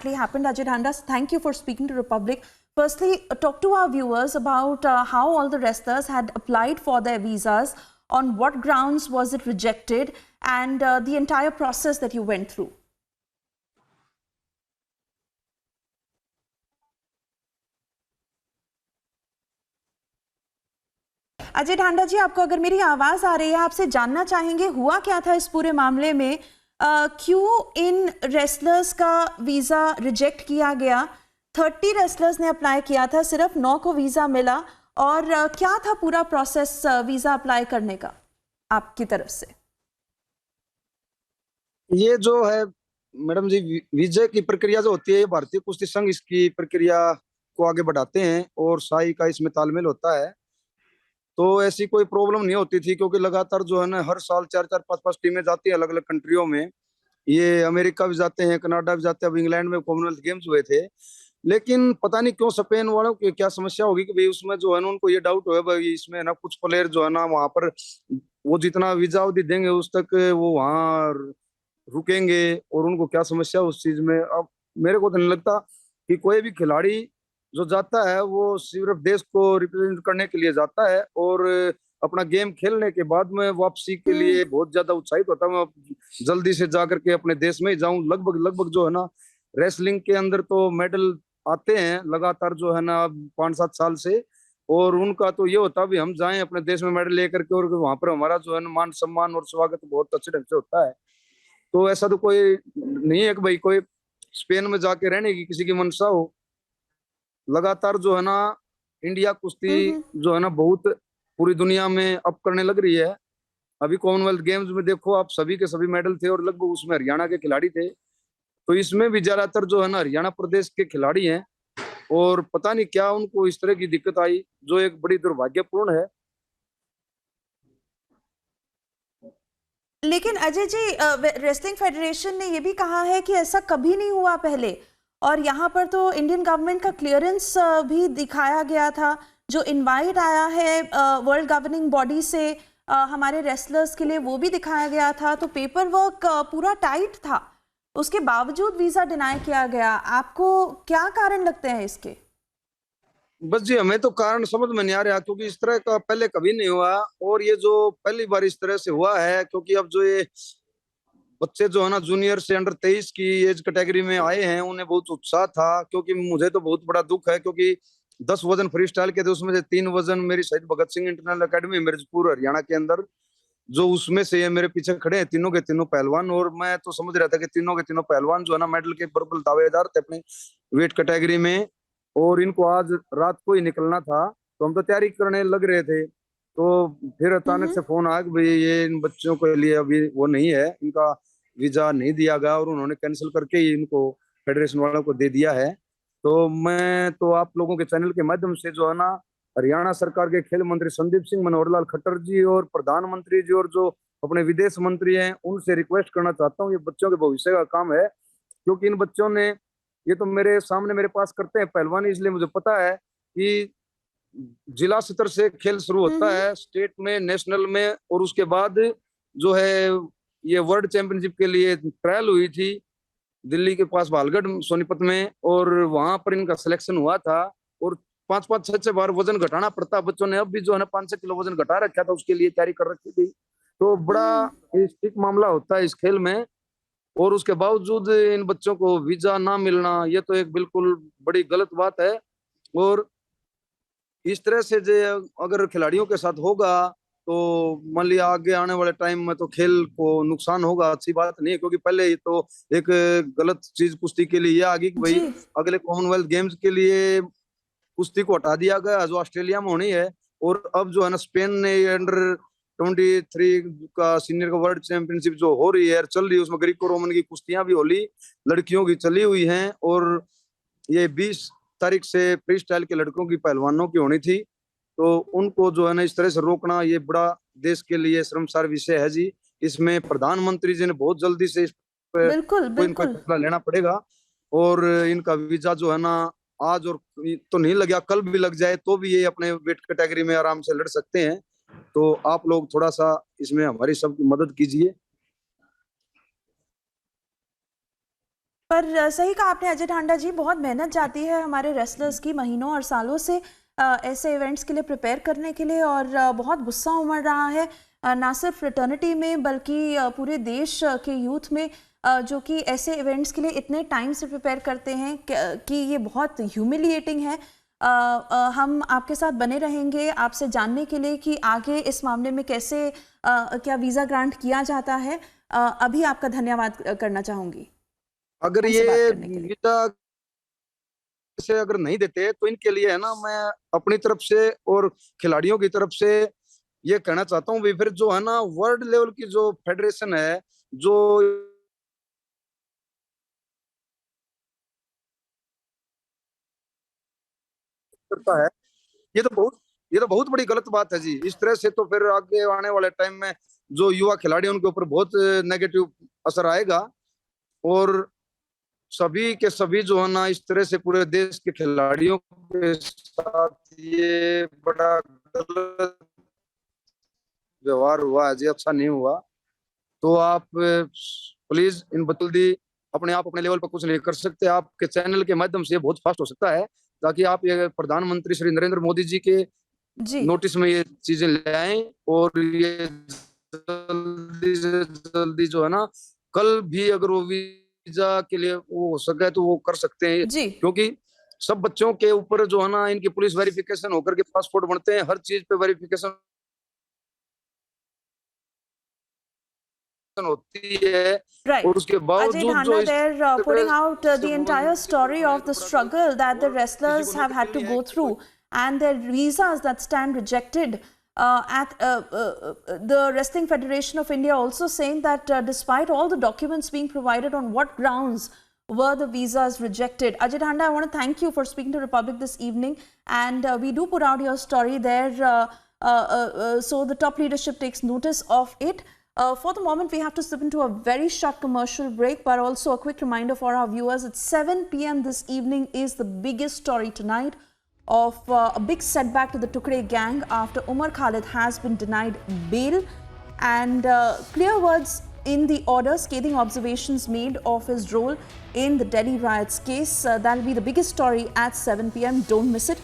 exactly happened, Ajay Dhanda? Thank you for speaking to Republic. Firstly, talk to our viewers about how all the wrestlers had applied for their visas, on what grounds was it rejected, and the entire process that you went through. Ajay Dhanda जी, आपको अगर मेरी आवाज आ रही है, आपसे जानना चाहेंगे हुआ क्या था इस पूरे मामले में, क्यों इन रेसलर्स का वीजा रिजेक्ट किया गया? 30 रेसलर्स ने अप्लाई किया था, सिर्फ 9 को वीजा मिला, और क्या था पूरा प्रोसेस वीजा अप्लाई करने का आपकी तरफ से? ये जो है मैडम जी, वीजा की प्रक्रिया जो होती है, भारतीय कुश्ती संघ इसकी प्रक्रिया को आगे बढ़ाते हैं और शाही का इसमें तालमेल होता है। तो ऐसी कोई प्रॉब्लम नहीं होती थी, क्योंकि लगातार जो है ना हर साल 4-4, 5-5 टीमें जाती है अलग अलग कंट्रियों में। ये अमेरिका भी जाते हैं, कनाडा भी जाते हैं, अब इंग्लैंड में कॉमनवेल्थ गेम्स हुए थे। लेकिन पता नहीं क्यों स्पेन वालों की क्या समस्या होगी कि भाई उसमें जो है ना उनको ये डाउट है भाई इसमें ना कुछ प्लेयर जो है ना वहां पर वो जितना वीजा अवधि देंगे उस तक वो वहां रुकेंगे, और उनको क्या समस्या उस चीज में। अब मेरे को तो नहीं लगता कि कोई भी खिलाड़ी जो जाता है वो सिर्फ देश को रिप्रेजेंट करने के लिए जाता है, और अपना गेम खेलने के बाद में वापसी के लिए बहुत ज्यादा उत्साहित होता है। मैं जल्दी से जाकर के अपने देश में ही जाऊं। लगभग लगभग जो है ना रेसलिंग के अंदर तो मेडल आते हैं लगातार जो है ना 5-7 साल से, और उनका तो ये होता है भी हम जाएं अपने देश में मेडल लेकर के, और वहां पर हमारा जो है ना मान सम्मान और स्वागत बहुत अच्छे ढंग से होता है। तो ऐसा तो कोई नहीं है कि भाई कोई स्पेन में जाके रहने की किसी की मंशा हो। लगातार जो है ना इंडिया कुश्ती जो है ना बहुत पूरी दुनिया में अप करने लग रही है। अभी कॉमनवेल्थ गेम्स में देखो आप, सभी के सभी मेडल थे और लगभग उसमें हरियाणा के खिलाड़ी थे। तो इसमें भी ज्यादातर जो है ना हरियाणा प्रदेश के खिलाड़ी हैं, और पता नहीं क्या उनको इस तरह की दिक्कत आई, जो एक बड़ी दुर्भाग्यपूर्ण है। लेकिन अजय जी, रेसलिंग फेडरेशन ने यह भी कहा है कि ऐसा कभी नहीं हुआ पहले, और यहाँ पर तो इंडियन गवर्नमेंट का क्लियरेंस भी दिखाया गया था, जो इनवाइट आया है वर्ल्ड गवर्निंग बॉडी से हमारे रेसलर्स के लिए, वो भी दिखाया गया था। तो पेपर वर्क पूरा टाइट था, उसके बावजूद वीजा डिनाई किया गया। आपको क्या कारण लगते हैं इसके? बस जी, हमें तो कारण समझ में नहीं आ रहा, क्योंकि इस तरह का पहले कभी नहीं हुआ, और ये जो पहली बार इस तरह से हुआ है। क्योंकि अब जो ये बच्चे जो है ना जूनियर से अंडर 23 की एज कैटेगरी में आए हैं, उन्हें बहुत उत्साह था। क्योंकि मुझे तो बहुत बड़ा दुख है, क्योंकि 10 वजन फ्री स्टाइल के थे, उसमें से 3 वजन मेरी शहीद भगत सिंह इंटरनेशनल अकेडमी मिर्जपुर हरियाणा के अंदर, जो उसमें से ये मेरे पीछे खड़े हैं तीनों के तीनों पहलवान। और मैं तो समझ रहा था कि तीनों के तीनों पहलवान जो है ना मेडल के प्रबल दावेदार थे अपनी वेट कैटेगरी में, और इनको आज रात को ही निकलना था। तो हम तो तैयारी करने लग रहे थे। तो फिर अचानक से फोन आया कि भाई ये इन बच्चों के लिए अभी वो नहीं है, इनका वीजा नहीं दिया गया, और उन्होंने कैंसिल करके ही इनको फेडरेशन वालों को दे दिया है। तो मैं तो आप लोगों के चैनल के माध्यम से जो है ना हरियाणा सरकार के खेल मंत्री संदीप सिंह मनोहर लाल खट्टर जी और प्रधानमंत्री जी और जो अपने विदेश मंत्री हैं उनसे रिक्वेस्ट करना चाहता हूँ, ये बच्चों के भविष्य का काम है। क्योंकि इन बच्चों ने ये तो मेरे सामने मेरे पास करते हैं पहलवानी, इसलिए मुझे पता है कि जिला स्तर से खेल शुरू होता है, स्टेट में, नेशनल में, और उसके बाद जो है ये वर्ल्ड चैंपियनशिप के लिए ट्रायल हुई थी दिल्ली के पास भालगढ़ सोनीपत में, और वहां पर इनका सिलेक्शन हुआ था। और 5-5, 6-6 बार वजन घटाना पड़ता बच्चों ने। अब भी जो है ना 5-6 किलो वजन घटा रखा था, उसके लिए तैयारी कर रखी थी। तो बड़ा स्टिक मामला होता है इस खेल में, और उसके बावजूद इन बच्चों को वीजा ना मिलना, ये तो एक बिल्कुल बड़ी गलत बात है। और इस तरह से जो अगर खिलाड़ियों के साथ होगा तो मान लिया आगे आने वाले टाइम में तो खेल को नुकसान होगा, अच्छी बात नहीं है। क्योंकि पहले ये तो एक गलत चीज कुश्ती के लिए ये आ गई कि भाई अगले कॉमनवेल्थ गेम्स के लिए कुश्ती को हटा दिया गया जो ऑस्ट्रेलिया में होनी है। और अब जो है ना स्पेन ने अंडर 23 का सीनियर का वर्ल्ड चैंपियनशिप जो हो रही है चल रही है, उसमें ग्रीको रोमन की कुश्तियां भी होली लड़कियों की चली हुई हैं, और ये 20 तारीख से फ्री स्टाइल के लड़कों की पहलवानों की होनी थी। तो उनको जो है ना इस तरह से रोकना ये बड़ा देश के लिए शर्मसार विषय है जी। इसमें प्रधानमंत्री जी ने बहुत जल्दी से इस पर बिल्कुल कोई इनका फैसला लेना पड़ेगा, और इनका वीजा जो है ना आज और तो नहीं लगा, कल भी लग जाए तो भी ये अपने वेट कैटेगरी में आराम से लड़ सकते हैं। तो आप लोग थोड़ा सा इसमें हमारी सबकी मदद कीजिए। पर सही कहा आपने अजय ढांडा जी, बहुत मेहनत जाती है हमारे रेसलर्स की महीनों और सालों से ऐसे इवेंट्स के लिए प्रिपेयर करने के लिए, और बहुत गुस्सा उमड़ रहा है ना सिर्फ फ्रेटर्निटी में बल्कि पूरे देश के यूथ में, जो कि ऐसे इवेंट्स के लिए इतने टाइम से प्रिपेयर करते हैं कि ये बहुत ह्यूमिलिएटिंग है। हम आपके साथ बने रहेंगे आपसे जानने के लिए कि आगे इस मामले में कैसे क्या वीज़ा ग्रांट किया जाता है। अभी आपका धन्यवाद करना चाहूँगी अगर हमसे बात ये करने के लिए। वीजा से अगर नहीं देते तो इनके लिए है ना, मैं अपनी तरफ से और खिलाड़ियों की तरफ से ये कहना चाहता हूँ भी, फिर जो है ना वर्ल्ड लेवल की जो फेडरेशन है जो करता है, ये तो बहुत बड़ी गलत बात है जी। इस तरह से तो फिर आगे आने वाले टाइम में जो युवा खिलाड़ी हैं उनके ऊपर बहुत नेगेटिव असर आएगा, और सभी के सभी जो है ना इस तरह से पूरे देश के खिलाड़ियों के साथ ये बड़ा गलत व्यवहार हुआ है जी, अच्छा नहीं हुआ। तो आप प्लीज इन बतल्दी अपने आप अपने लेवल पर कुछ नहीं कर सकते, आपके चैनल के माध्यम से ये बहुत फास्ट हो सकता है, ताकि आप ये प्रधानमंत्री श्री नरेंद्र मोदी जी के जी नोटिस में ये चीजें ले आए, और ये जल्दी से जल्दी जो है ना कल भी अगर वो वीजा के लिए वो हो सके तो वो कर सकते हैं, जी क्योंकि सब बच्चों के ऊपर जो है ना इनकी पुलिस वेरिफिकेशन होकर के पासपोर्ट बनते हैं, हर चीज पे वेरिफिकेशन होती है, Right. और उसके Ajay बावजूद जो Dhanda इस there putting तरह out से the entire story of the struggle that the और किसी wrestlers को have नोटिस had to नहीं है go कि कोई through and their visas that stand rejected. The Wrestling Federation of India also saying that despite all the documents being provided, on what grounds were the visas rejected? Ajay Dhanda, I want to thank you for speaking to Republic this evening, and we do put out your story there so the top leadership takes notice of it. For the moment, we have to slip into a very short commercial break, but also a quick reminder for our viewers. At 7 p.m. this evening is the biggest story tonight of a big setback to the Tukre gang after Umar Khalid has been denied bail, and clear words in the order, scathing observations made of his role in the Delhi riots case. That will be the biggest story at 7 p.m. Don't miss it.